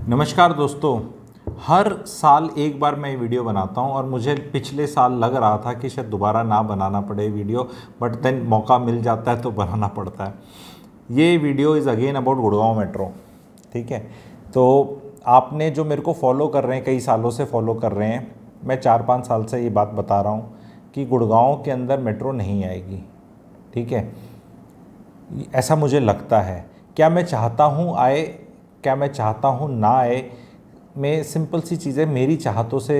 नमस्कार दोस्तों। हर साल एक बार मैं ये वीडियो बनाता हूँ और मुझे पिछले साल लग रहा था कि शायद दोबारा ना बनाना पड़े वीडियो, बट देन मौका मिल जाता है तो बनाना पड़ता है। ये video is again about Gurgaon metro. ठीक है, तो आपने जो मेरे को फॉलो कर रहे हैं, कई सालों से फॉलो कर रहे हैं, मैं 4-5 साल से ये बात बता रहा हूँ कि गुड़गांव के अंदर मेट्रो नहीं आएगी। ठीक है, ऐसा मुझे लगता है। क्या मैं चाहता हूँ आए, क्या मैं चाहता हूँ ना आए, मैं सिंपल सी चीज़ें, मेरी चाहतों से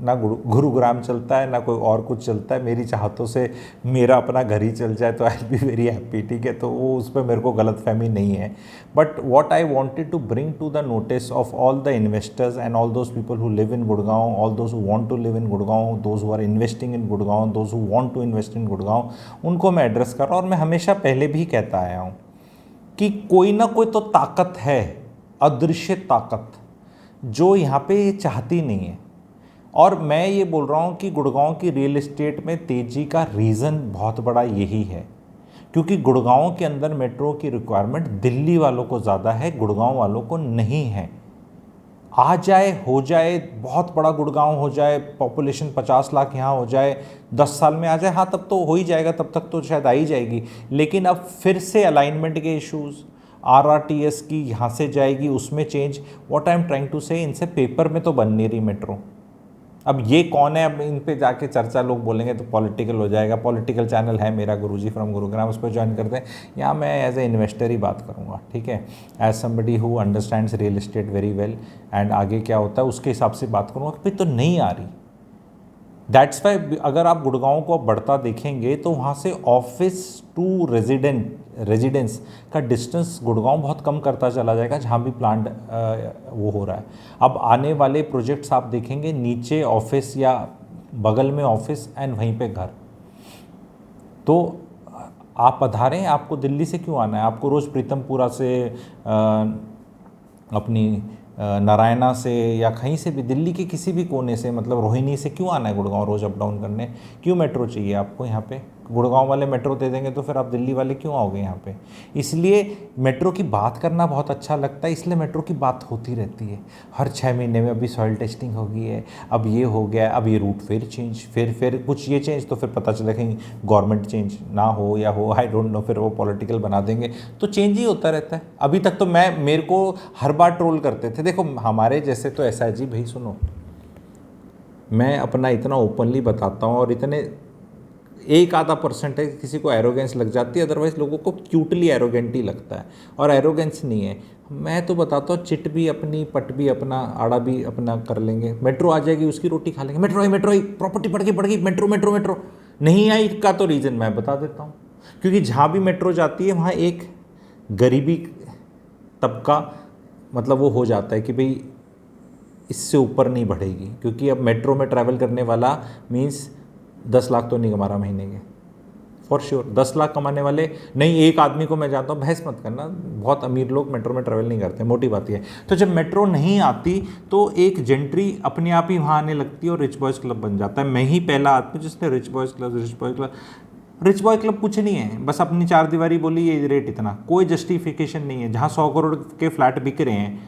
ना गुरुग्राम चलता है ना कोई और कुछ चलता है। मेरी चाहतों से मेरा अपना घर ही चल जाए तो आई बी वेरी हैप्पी। ठीक है, तो वो उस पर मेरे को गलतफहमी नहीं है। But what I wanted to bring to the notice of all the investors and all those people who live in Gurgaon, all those who want to live in Gurgaon, those who are investing in Gurgaon, those who want to invest in Gurgaon, उनको मैं address कर रहा हूँ। और मैं हमेशा पहले भी कहता आया हूँ कि कोई ना कोई तो ताकत है, अदृश्य ताकत, जो यहाँ पे ये चाहती नहीं है। और मैं ये बोल रहा हूँ कि गुड़गांव की रियल एस्टेट में तेज़ी का रीज़न बहुत बड़ा यही है, क्योंकि गुड़गांव के अंदर मेट्रो की रिक्वायरमेंट दिल्ली वालों को ज़्यादा है, गुड़गांव वालों को नहीं है। आ जाए, हो जाए, बहुत बड़ा गुड़गांव हो जाए, पॉपुलेशन 50 लाख यहाँ हो जाए, 10 साल में आ जाए, हाँ तब तो हो ही जाएगा, तब तक तो शायद आ ही जाएगी। लेकिन अब फिर से अलाइनमेंट के इश्यूज़, आरआरटीएस की यहाँ से जाएगी, उसमें change, what I am trying to say, इनसे पेपर में तो बन नहीं रही मेट्रो। अब ये कौन है, अब इन पे जाके चर्चा लोग बोलेंगे तो पॉलिटिकल हो जाएगा। पॉलिटिकल चैनल है मेरा, गुरुजी फ्रॉम गुरुग्राम, उस पर ज्वाइन करते हैं। यहाँ मैं एज ए इन्वेस्टर ही बात करूँगा। ठीक है, as somebody who understands real estate very well, and आगे क्या होता है उसके हिसाब से बात करूँगा कि भाई तो नहीं आ रही। दैट्स वाई अगर आप गुड़गांव को बढ़ता देखेंगे तो वहाँ से ऑफिस टू रेजिडेंस का डिस्टेंस गुड़गांव बहुत कम करता चला जाएगा, जहाँ भी प्लांट वो हो रहा है। अब आने वाले प्रोजेक्ट्स आप देखेंगे, नीचे ऑफिस या बगल में ऑफिस एंड वहीं पे घर। तो आप पधारें, आपको दिल्ली से क्यों आना है? आपको रोज़ प्रीतमपुरा से अपनी नारायणा से या कहीं से भी, दिल्ली के किसी भी कोने से, मतलब रोहिणी से क्यों आना है गुड़गांव रोज़ अप डाउन करने? क्यों मेट्रो चाहिए आपको यहाँ पे? गुड़गांव वाले मेट्रो दे देंगे तो फिर आप दिल्ली वाले क्यों आओगे यहाँ पे? इसलिए मेट्रो की बात करना बहुत अच्छा लगता है, इसलिए मेट्रो की बात होती रहती है हर 6 महीने में। अभी सॉइल टेस्टिंग हो गई है, अब ये हो गया, अब ये रूट फिर चेंज, फिर कुछ ये चेंज, तो फिर पता चला कहीं गवर्नमेंट चेंज ना हो या हो, आई डोंट नो, फिर वो पॉलिटिकल बना देंगे, तो चेंज ही होता रहता है। अभी तक तो मेरे को हर बार ट्रोल करते थे। देखो हमारे जैसे तो ऐसा है जी, भाई सुनो, मैं अपना इतना ओपनली बताता हूँ और इतने 1-आधा% है किसी को एरोगेंस लग जाती है, अदरवाइज लोगों को क्यूटली एरोगेंट ही लगता है, और एरोगेंस नहीं है। मैं तो बताता हूँ, चिट भी अपनी, पट भी अपना, आड़ा भी अपना कर लेंगे। मेट्रो आ जाएगी, उसकी रोटी खा लेंगे। मेट्रो आई, प्रॉपर्टी बढ़ गई, मेट्रो मेट्रो मेट्रो। नहीं आई का तो रीज़न मैं बता देता हूँ, क्योंकि जहाँ भी मेट्रो जाती है वहाँ एक गरीबी तबका, मतलब वो हो जाता है कि भाई इससे ऊपर नहीं बढ़ेगी, क्योंकि अब मेट्रो में ट्रैवल करने वाला मीन्स 10 लाख तो नहीं कमा रहा महीने के, फॉर श्योर। 10 लाख कमाने वाले नहीं, एक आदमी को मैं जानता हूँ, बहस मत करना, बहुत अमीर लोग मेट्रो में ट्रैवल नहीं करते, मोटी बात है। तो जब मेट्रो नहीं आती तो एक जेंट्री अपने आप ही वहाँ आने लगती है और रिच बॉयज़ क्लब बन जाता है। मैं ही पहला आदमी जिसने rich boys rich boy club कुछ नहीं है, बस अपनी 4 दीवारी बोली, ये रेट इतना, कोई जस्टिफिकेशन नहीं है। जहाँ 100 करोड़ के फ्लैट बिक रहे हैं,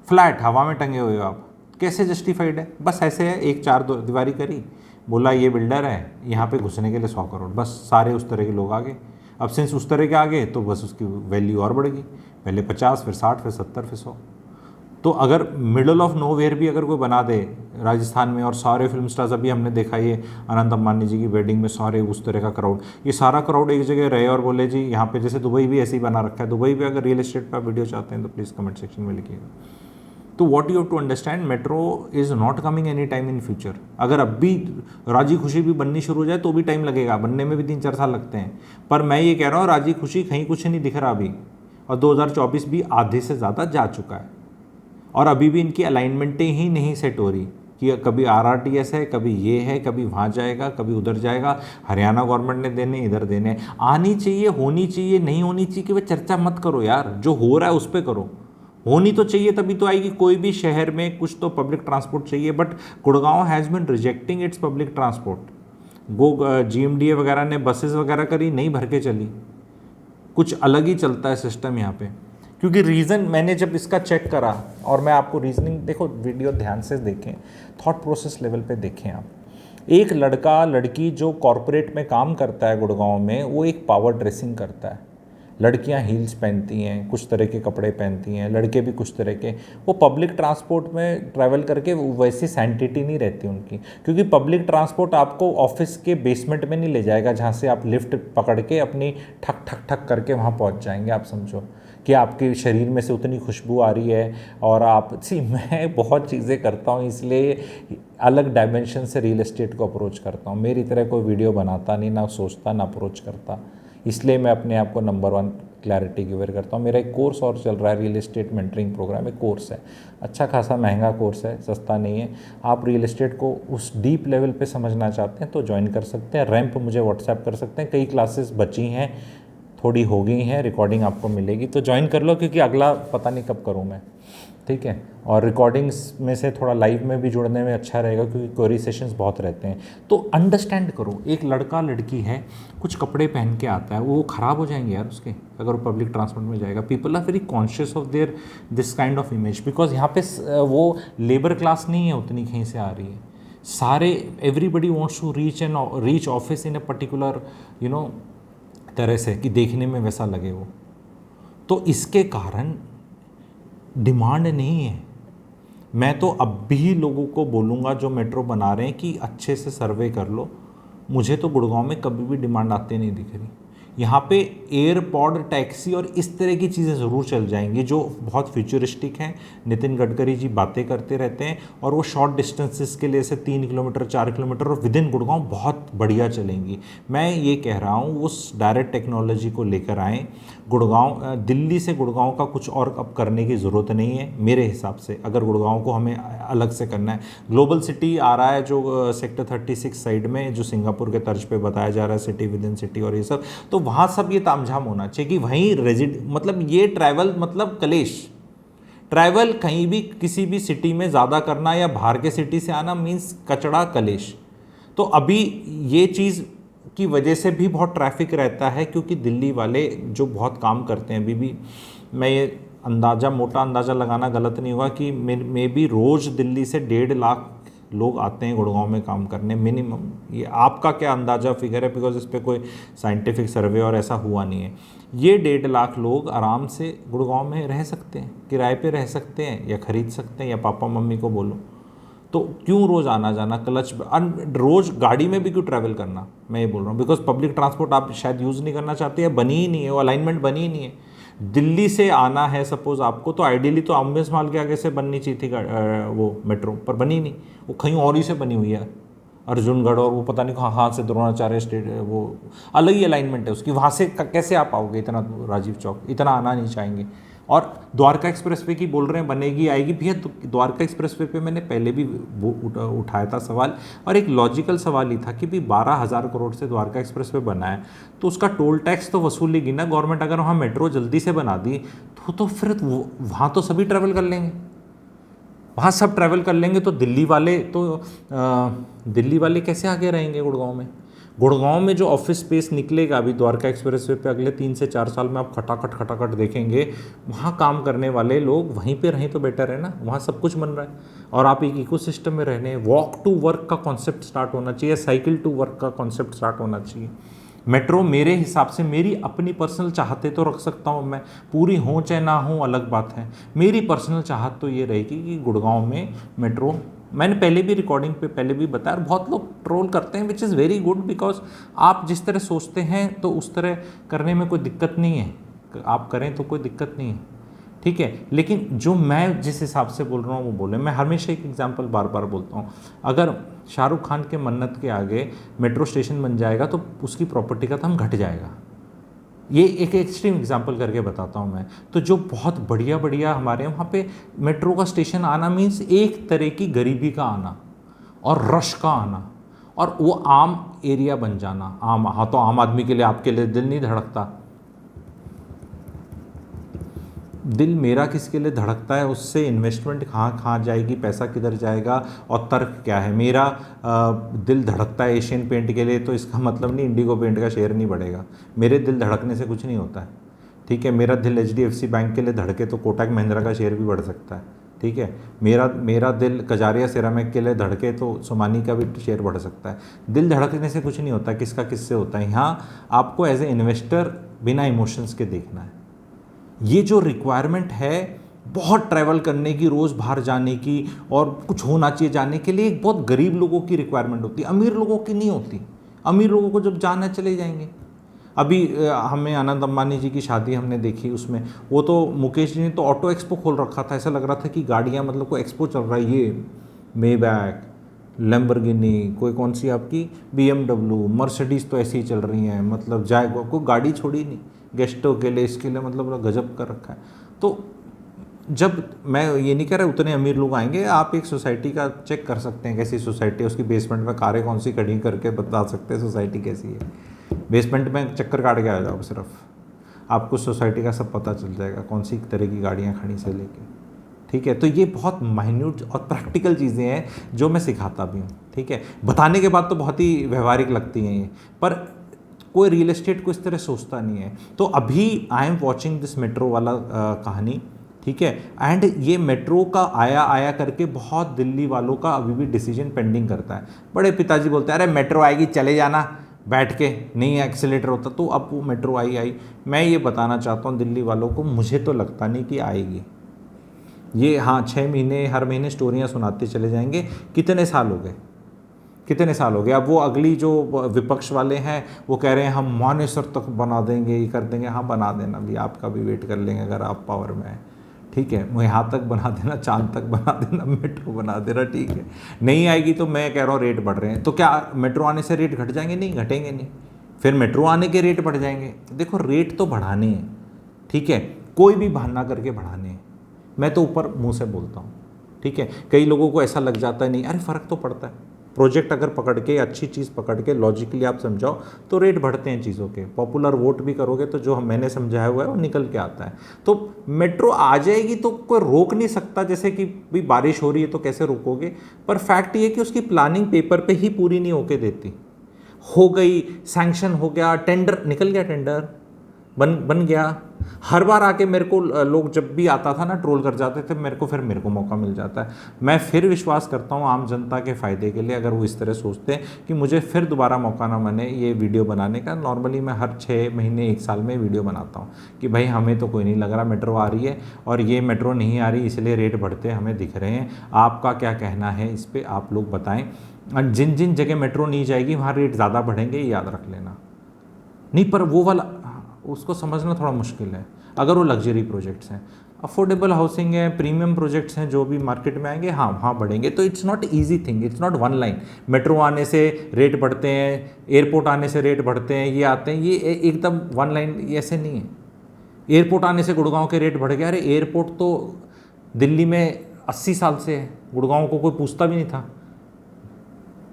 फ्लैट हवा में टंगे हुए हो आप, कैसे जस्टिफाइड है? बस ऐसे है, एक 4 दीवारी करी, बोला ये बिल्डर है, यहाँ पे घुसने के लिए 100 करोड़, बस सारे उस तरह के लोग आ गए। अब सिंस उस तरह के आ गए तो बस उसकी वैल्यू और बढ़ गई, पहले 50, फिर 60, फिर 70, फिर 100। तो अगर मिडल ऑफ नोवेयर भी अगर कोई बना दे राजस्थान में, और सारे फिल्म स्टार्स, अभी हमने देखा ये अनंत अंबानी जी की वेडिंग में सारे उस तरह का क्राउड, ये सारा क्राउड एक जगह रहे और बोले जी यहाँ पे, जैसे दुबई भी ऐसे ही बना रखा है। दुबई भी अगर रियल एस्टेट पर वीडियो चाहते हैं तो प्लीज़ कमेंट सेक्शन में लिखिएगा। तो what you have to understand, metro is not coming any time in future. अगर अब भी राजी खुशी भी बननी शुरू हो जाए तो भी टाइम लगेगा, बनने में भी 3-4 साल लगते हैं। पर मैं ये कह रहा हूँ, राजी खुशी कहीं कुछ नहीं दिख रहा अभी, और 2024 भी आधे से ज़्यादा जा चुका है, और अभी भी इनकी अलाइनमेंटें ही नहीं सेट हो रही कि कभी आरआरटीएस है, कभी ये है, कभी वहाँ जाएगा, कभी उधर जाएगा। हरियाणा गवर्नमेंट ने देने, इधर देने, आनी चाहिए, होनी चाहिए, नहीं होनी चाहिए कि भाई चर्चा मत करो यार, जो हो रहा है उस पर करो। होनी तो चाहिए तभी तो आएगी। कोई भी शहर में कुछ तो पब्लिक ट्रांसपोर्ट चाहिए, but Gurgaon has been rejecting it's public transport. GMDA वगैरह ने बसेस वगैरह करी, नहीं भर के चली, कुछ अलग ही चलता है सिस्टम यहाँ पे। क्योंकि रीज़न मैंने जब इसका चेक करा, और मैं आपको रीजनिंग, देखो वीडियो ध्यान से देखें, थॉट प्रोसेस लेवल पे देखें आप। एक लड़का लड़की जो कॉरपोरेट में काम करता है गुड़गांव में, वो एक पावर ड्रेसिंग करता है। लड़कियां हील्स पहनती हैं, कुछ तरह के कपड़े पहनती हैं, लड़के भी कुछ तरह के। वो पब्लिक ट्रांसपोर्ट में ट्रैवल करके वैसी सैंटिटी नहीं रहती उनकी, क्योंकि पब्लिक ट्रांसपोर्ट आपको ऑफिस के बेसमेंट में नहीं ले जाएगा जहाँ से आप लिफ्ट पकड़ के अपनी ठक ठक ठक करके वहाँ पहुँच जाएंगे। आप समझो कि आपके शरीर में से उतनी खुशबू आ रही है, और आप मैं बहुत चीज़ें करता हूँ, इसलिए अलग डायमेंशन से रियल एस्टेट को अप्रोच करता हूँ। मेरी तरह कोई वीडियो बनाता नहीं, ना सोचता, ना अप्रोच करता, इसलिए मैं अपने आप को नंबर 1 क्लैरिटी गिवर करता हूँ। मेरा एक कोर्स और चल रहा है, रियल एस्टेट मेंटरिंग प्रोग्राम। एक कोर्स है, अच्छा खासा महंगा कोर्स है, सस्ता नहीं है। आप रियल एस्टेट को उस डीप लेवल पे समझना चाहते हैं तो ज्वाइन कर सकते हैं। रैंप मुझे व्हाट्सएप कर सकते हैं, कई क्लासेस बची हैं, थोड़ी हो गई हैं, रिकॉर्डिंग आपको मिलेगी तो ज्वाइन कर लो, क्योंकि अगला पता नहीं कब करूँ मैं, ठीक है। और रिकॉर्डिंग्स में से थोड़ा लाइव में भी जुड़ने में अच्छा रहेगा, क्योंकि क्वेरी सेशंस बहुत रहते हैं। तो अंडरस्टैंड करो, एक लड़का लड़की है, कुछ कपड़े पहन के आता है, वो ख़राब हो जाएंगे यार उसके, अगर वो पब्लिक ट्रांसपोर्ट में जाएगा। People are very conscious of their this kind of image, because यहाँ पे वो लेबर क्लास नहीं है उतनी कहीं से आ रही है। सारे everybody wants to reach office in a particular तरह से, कि देखने में वैसा लगे वो। तो इसके कारण डिमांड नहीं है। मैं तो अब भी लोगों को बोलूँगा जो मेट्रो बना रहे हैं कि अच्छे से सर्वे कर लो। मुझे तो गुड़गांव में कभी भी डिमांड आती नहीं दिख रही। यहाँ पे एयरपॉड, टैक्सी और इस तरह की चीज़ें ज़रूर चल जाएंगी जो बहुत फ्यूचरिस्टिक हैं। नितिन गडकरी जी बातें करते रहते हैं, और वो शॉर्ट डिस्टेंसेस के लिए से 3 किलोमीटर 4 किलोमीटर और विद इन गुड़गांव बहुत बढ़िया चलेंगी। मैं ये कह रहा हूँ उस डायरेक्ट टेक्नोलॉजी को लेकर आएँ। गुड़गांव, दिल्ली से गुड़गांव का कुछ और अब करने की ज़रूरत नहीं है मेरे हिसाब से, अगर गुड़गांव को हमें अलग से करना है। ग्लोबल सिटी आ रहा है जो सेक्टर 36 साइड में, जो सिंगापुर के तर्ज पे बताया जा रहा है, सिटी विद इन सिटी और ये सब, तो वहाँ सब ये तामझाम होना चाहिए कि वहीं मतलब ये ट्रैवल मतलब कलेश। ट्रैवल कहीं भी किसी भी सिटी में ज़्यादा करना या बाहर के सिटी से आना मीन्स कचड़ा, कलेश। तो अभी ये चीज़ की वजह से भी बहुत ट्रैफिक रहता है, क्योंकि दिल्ली वाले जो बहुत काम करते हैं, अभी भी मैं ये मोटा अंदाज़ा लगाना गलत नहीं होगा कि मे भी रोज़ दिल्ली से 1.5 लाख लोग आते हैं गुड़गांव में काम करने मिनिमम। ये आपका क्या अंदाज़ा फिगर है, बिकॉज इस पर कोई साइंटिफिक सर्वे और ऐसा हुआ नहीं है। ये 1.5 लाख लोग आराम से गुड़गांव में रह सकते हैं, किराए पे रह सकते हैं, या ख़रीद सकते हैं, या पापा मम्मी को बोलो। तो क्यों रोज़ आना जाना, क्लच रोज़ गाड़ी में भी क्यों ट्रैवल करना, मैं ये बोल रहा हूँ। बिकॉज पब्लिक ट्रांसपोर्ट आप शायद यूज़ नहीं करना चाहते, या बनी ही नहीं है, वो अलाइनमेंट बनी ही नहीं है। दिल्ली से आना है सपोज़ आपको, तो आइडियली तो अम्बेस माल के आगे से बननी चाहिए थी वो मेट्रो, पर बनी नहीं, वो कहीं और ही से बनी हुई है, अर्जुनगढ़ और वो पता नहीं कहाँ से द्रोणाचार्य स्टेट, वो अलग ही अलाइनमेंट है उसकी। वहाँ से कैसे आप आओगे इतना दूर, राजीव चौक इतना आना नहीं चाहेंगे। और द्वारका एक्सप्रेसवे की बोल रहे हैं बनेगी आएगी भैया, तो द्वारका एक्सप्रेसवे पे मैंने पहले भी वो उठाया था सवाल, और एक लॉजिकल सवाल ही था कि भी 12,000 करोड़ से द्वारका एक्सप्रेसवे बना है, तो उसका टोल टैक्स तो वसूलेगी ना गवर्नमेंट। अगर वहाँ मेट्रो जल्दी से बना दी तो फिर वहाँ तो सभी ट्रैवल कर लेंगे, वहाँ सब ट्रैवल कर लेंगे, तो दिल्ली वाले कैसे आगे रहेंगे गुड़गांव में। गुड़गांव में जो ऑफिस स्पेस निकलेगा अभी द्वारका एक्सप्रेसवे पे, अगले 3 से 4 साल में आप खटाखट देखेंगे, वहाँ काम करने वाले लोग वहीं पे रहें तो बेटर है ना। वहाँ सब कुछ बन रहा है और आप एक इकोसिस्टम में रहने। वॉक टू वर्क का कॉन्सेप्ट स्टार्ट होना चाहिए, साइकिल टू वर्क का कॉन्सेप्ट स्टार्ट होना चाहिए। मेट्रो मेरे हिसाब से, मेरी अपनी पर्सनल चाहते तो रख सकता हूँ मैं, पूरी हो चाहे ना हो अलग बात है। मेरी पर्सनल चाहत तो ये रहेगी कि गुड़गांव में मेट्रो, मैंने पहले भी रिकॉर्डिंग पे पहले भी बताया, बहुत लोग ट्रोल करते हैं, which is very good, because आप जिस तरह सोचते हैं तो उस तरह करने में कोई दिक्कत नहीं है, आप करें तो कोई दिक्कत नहीं है, ठीक है। लेकिन जो मैं जिस हिसाब से बोल रहा हूँ वो बोले, मैं हमेशा एक एग्जांपल बार बार बोलता हूँ, अगर शाहरुख खान के मन्नत के आगे मेट्रो स्टेशन बन जाएगा तो उसकी प्रॉपर्टी का दाम घट जाएगा। ये एक एक्सट्रीम एग्जांपल करके बताता हूँ मैं। तो जो बहुत बढ़िया हमारे वहाँ पे मेट्रो का स्टेशन आना मीन्स एक तरह की गरीबी का आना और रश का आना, और वो आम एरिया बन जाना। हाँ तो आम आदमी के लिए, आपके लिए दिल नहीं धड़कता, दिल मेरा किसके लिए धड़कता है, उससे इन्वेस्टमेंट कहाँ जाएगी, पैसा किधर जाएगा, और तर्क क्या है। मेरा दिल धड़कता है एशियन पेंट के लिए, तो इसका मतलब नहीं इंडिगो पेंट का शेयर नहीं बढ़ेगा। मेरे दिल धड़कने से कुछ नहीं होता है। ठीक है, मेरा दिल HDFC बैंक के लिए धड़के तो कोटक महिंद्रा का शेयर भी बढ़ सकता है। ठीक है, मेरा दिल कजारिया सिरामिक के लिए धड़के तो सोमानी का भी शेयर बढ़ सकता है। दिल धड़कने से कुछ नहीं होता, किसका किससे होता है। यहाँ आपको एज ए इन्वेस्टर बिना इमोशंस के देखना है। ये जो रिक्वायरमेंट है बहुत ट्रैवल करने की, रोज़ बाहर जाने की और कुछ होना चाहिए जाने के लिए, एक बहुत गरीब लोगों की रिक्वायरमेंट होती है, अमीर लोगों की नहीं होती। अमीर लोगों को जब जाना चले जाएंगे। अभी हमें आनंद अंबानी जी की शादी हमने देखी, उसमें वो तो मुकेश जी ने तो ऑटो एक्सपो खोल रखा था, ऐसा लग रहा था कि गाड़ियाँ मतलब कोई एक्सपो चल रहा है। ये मेबैक, लैम्बोर्गिनी, कोई कौन सी आपकी BMW, मर्सिडीज़ तो ऐसी ही चल रही हैं, मतलब जैगुआर, कोई गाड़ी छोड़ी नहीं गेस्टों के लिए, इसके लिए मतलब गजब कर रखा है। तो जब मैं ये नहीं कह रहा उतने अमीर लोग आएंगे, आप एक सोसाइटी का चेक कर सकते हैं कैसी सोसाइटी है, उसकी बेसमेंट में कारें कौन सी खड़ी करके बता सकते हैं सोसाइटी कैसी है। बेसमेंट में चक्कर काट के आ जाओ, सिर्फ आपको सोसाइटी का सब पता चल जाएगा, कौन सी तरह की गाड़ियाँ खड़ी से लेके। ठीक है, तो ये बहुत माइन्यूट और प्रैक्टिकल चीज़ें हैं जो मैं सिखाता भी हूँ। ठीक है, बताने के बाद तो बहुत ही व्यवहारिक लगती हैं ये, पर कोई रियल एस्टेट को इस तरह सोचता नहीं है। तो अभी I am watching this metro वाला कहानी। ठीक है, एंड ये मेट्रो का आया करके बहुत दिल्ली वालों का अभी भी डिसीजन पेंडिंग करता है। बड़े पिताजी बोलते हैं अरे मेट्रो आएगी चले जाना बैठ के, नहीं एक्सीलेटर होता। तो अब वो मेट्रो आई। मैं ये बताना चाहता हूँ दिल्ली वालों को, मुझे तो लगता नहीं कि आएगी ये। हाँ, 6 महीने हर महीने स्टोरियाँ सुनाते चले जाएंगे। कितने साल हो गए, कितने साल हो गए। अब वो अगली जो विपक्ष वाले हैं वो कह रहे हैं हम मानेसर तक बना देंगे, ये कर देंगे। हाँ, बना देना भी, आपका भी वेट कर लेंगे अगर आप पावर में हैं। ठीक है, वो यहाँ तक बना देना, चांद तक बना देना, मेट्रो बना देना। ठीक है, नहीं आएगी तो मैं कह रहा हूँ रेट बढ़ रहे हैं, तो क्या मेट्रो आने से रेट घट जाएंगे? नहीं घटेंगे नहीं, फिर मेट्रो आने के रेट बढ़ जाएंगे। देखो रेट तो बढ़ाने हैं, ठीक है, कोई भी बहाना करके बढ़ाने हैं। मैं तो ऊपर मुंह से बोलता हूँ। ठीक है, कई लोगों को ऐसा लग जाता है नहीं, अरे फ़र्क तो पड़ता है। प्रोजेक्ट अगर पकड़ के, अच्छी चीज़ पकड़ के लॉजिकली आप समझाओ तो रेट बढ़ते हैं चीज़ों के। पॉपुलर वोट भी करोगे तो जो मैंने समझाया हुआ है वो निकल के आता है। तो मेट्रो आ जाएगी तो कोई रोक नहीं सकता, जैसे कि भी बारिश हो रही है तो कैसे रोकोगे। पर फैक्ट ये कि उसकी प्लानिंग पेपर पे ही पूरी नहीं होके देती। हो गई, सैंक्शन हो गया, टेंडर निकल गया, टेंडर बन गया। हर बार आके मेरे को लोग जब भी आता था ना ट्रोल कर जाते थे मेरे को मौका मिल जाता है। मैं फिर विश्वास करता हूँ आम जनता के फ़ायदे के लिए, अगर वो इस तरह सोचते हैं कि मुझे फिर दोबारा मौका ना बने ये वीडियो बनाने का। नॉर्मली मैं हर 6 महीने 1 साल में वीडियो बनाता हूँ कि भाई हमें तो कोई नहीं लग रहा मेट्रो आ रही है और ये मेट्रो नहीं आ रही इसलिए रेट बढ़ते हमें दिख रहे हैं। आपका क्या कहना है इस पर, आप लोग बताएँ। और जिन जिन जगह मेट्रो नहीं जाएगी वहाँ रेट ज़्यादा बढ़ेंगे, ये याद रख लेना। नहीं, पर वो वाला उसको समझना थोड़ा मुश्किल है। अगर वो लग्जरी प्रोजेक्ट्स हैं, अफोर्डेबल हाउसिंग है, प्रीमियम प्रोजेक्ट्स हैं जो भी मार्केट में आएंगे, हाँ वहाँ बढ़ेंगे। तो it's not easy thing, it's not one line. Metro आने से रेट बढ़ते हैं, एयरपोर्ट आने से रेट बढ़ते हैं, ये आते हैं, ये एकदम वन लाइन ऐसे नहीं है। एयरपोर्ट आने से गुड़गांव के रेट बढ़ गया। अरे एयरपोर्ट तो दिल्ली में 80 साल से है, गुड़गांव को कोई पूछता भी नहीं था।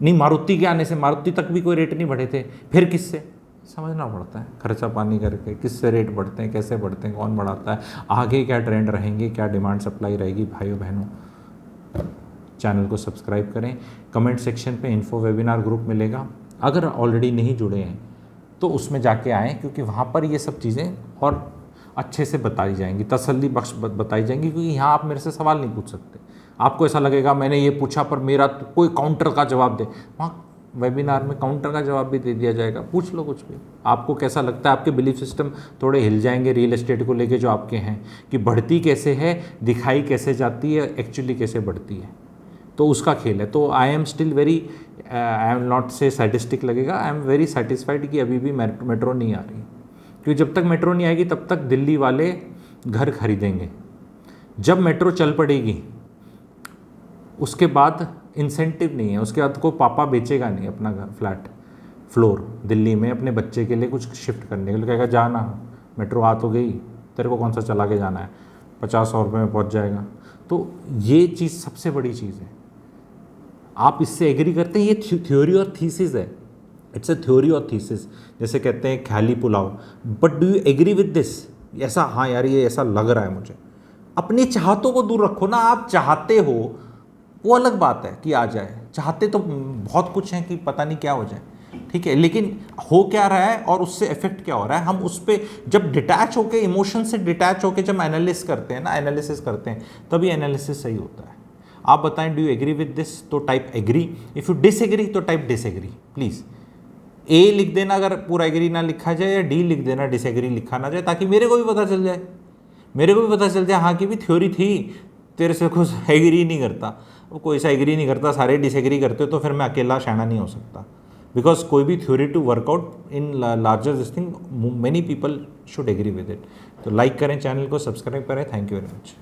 नहीं, मारुति के आने से मारुति तक भी कोई रेट नहीं बढ़े थे, फिर किससे? समझना पड़ता है, खर्चा पानी करके किससे रेट बढ़ते हैं, कैसे बढ़ते हैं, कौन बढ़ाता है, आगे क्या ट्रेंड रहेंगे, क्या डिमांड सप्लाई रहेगी। भाइयों बहनों, चैनल को सब्सक्राइब करें। कमेंट सेक्शन पे इन्फो वेबिनार ग्रुप मिलेगा, अगर ऑलरेडी नहीं जुड़े हैं तो उसमें जाके आएँ, क्योंकि वहाँ पर ये सब चीज़ें और अच्छे से बताई जाएंगी, तसल्ली बख्श बताई जाएंगी। क्योंकि यहाँ आप मेरे से सवाल नहीं पूछ सकते। आपको ऐसा लगेगा मैंने ये पूछा पर मेरा तो कोई काउंटर का जवाब दे, वहाँ वेबिनार में काउंटर का जवाब भी दे दिया जाएगा। पूछ लो कुछ भी, आपको कैसा लगता है। आपके बिलीफ सिस्टम थोड़े हिल जाएंगे रियल एस्टेट को लेके जो आपके हैं, कि बढ़ती कैसे है, दिखाई कैसे जाती है, एक्चुअली कैसे बढ़ती है। तो उसका खेल है। तो I am still very, I am not से सैटिस्टिक लगेगा, आई एम वेरी सेटिस्फाइड कि अभी भी मेट्रो नहीं आ रही। क्योंकि जब तक मेट्रो नहीं आएगी तब तक दिल्ली वाले घर खरीदेंगे। जब मेट्रो चल पड़ेगी उसके बाद इंसेंटिव नहीं है, उसके बाद को पापा बेचेगा नहीं अपना घर, फ्लैट फ्लोर दिल्ली में अपने बच्चे के लिए कुछ शिफ्ट करने के लिए। कहेगा जाना, मेट्रो आ तो गई, तेरे को कौन सा चला के जाना है, 50-100 रुपये में पहुंच जाएगा। तो ये चीज़ सबसे बड़ी चीज़ है। आप इससे एग्री करते हैं? ये थ्योरी और थीसिस है, इट्स अ थ्योरी और थीसिस। जैसे कहते हैं ख्याली पुलाव, but do you agree with this? ऐसा, हाँ यार ये ऐसा लग रहा है मुझे। अपनी चाहतों को दूर रखो ना। आप चाहते हो वो अलग बात है कि आ जाए, चाहते तो बहुत कुछ हैं कि पता नहीं क्या हो जाए, ठीक है, लेकिन हो क्या रहा है और उससे इफेक्ट क्या हो रहा है, हम उस पर जब डिटैच होके, इमोशन से डिटैच होके जब एनालिसिस करते हैं ना, एनालिसिस करते हैं, तभी एनालिसिस सही होता है। आप बताएं, do you agree with this, तो type agree, if you disagree तो टाइप डिसएग्री प्लीज। ए लिख देना अगर पूरा एग्री ना लिखा जाए, या डी लिख देना डिसएग्री लिखा ना जाए, ताकि मेरे को भी पता चल जाए, मेरे को भी पता चल जाए हाँ कि भी थ्योरी थी, तेरे से कुछ एग्री नहीं करता। वो कोई सा एग्री नहीं करता, सारे डिसएग्री करते, तो फिर मैं अकेला शाना नहीं हो सकता। बिकॉज कोई भी theory to work out in larger this thing, many people should agree with it. तो लाइक करें चैनल को, सब्सक्राइब करें। Thank you very much.